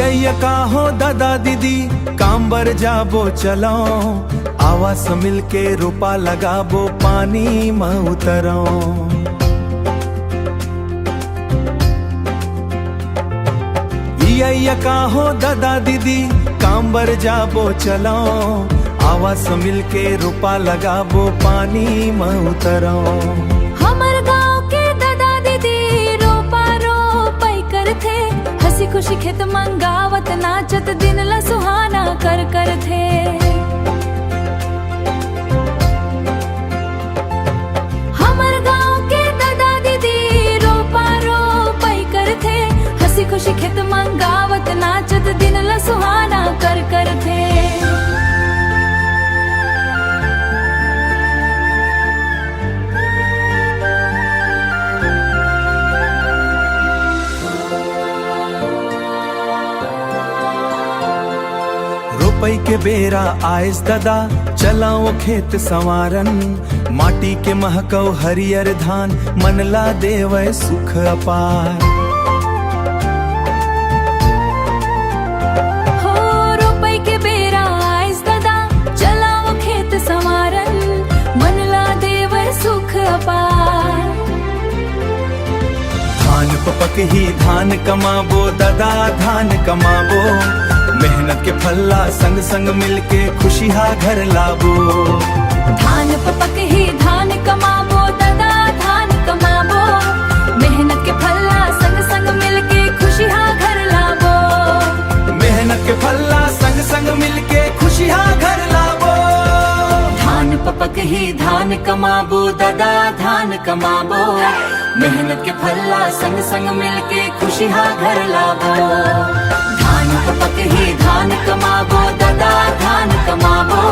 ये का हो दादा दीदी काम बर जाबो चलो, आवास मिलके रोपा लगाबो पानी में उतरो। ये का हो दादा दीदी काम बर जाबो चलो, आवास मिलके रोपा लगाबो पानी में उतरो। हमर गाँव के दादा दीदी रोपा रोपाई करथे, हंसी खुशी खेत मंगावत नाचत दिन ला सुहाना कर थे। हमर गाँव के दादा दीदी रोपा रोपाई करथे, हंसी खुशी खेत मंगावत नाचत दिन ला सुहाना कर थे। रोपई के बेरा आयस दादा चलाओ खेत संवारन, माटी के महकौ हरियर धान मनला देवै सुख अपार। हो रोपई के बेरा आयस दादा चलाओ खेत संवारन, मनला देवै सुख अपार। धान पपक ही धान कमाबो दादा धान कमाबो, मेहनत के फल्ला संग संग मिलके खुशिहा घर लाबो। धान पपक ही धान कमाबो दादा धान कमाबो, मेहनत के फल्ला संग संग मिलके खुशिहा घर लाबो। मेहनत के फल्ला संग संग मिलके खुशिहा घर लाबो। धान पपक ही धान कमाबो दादा धान कमाबो, मेहनत के फल्ला संग संग मिलके खुशिहा घर लाबो। धान पपक ही धान कमाबो दादा धान कमाबो,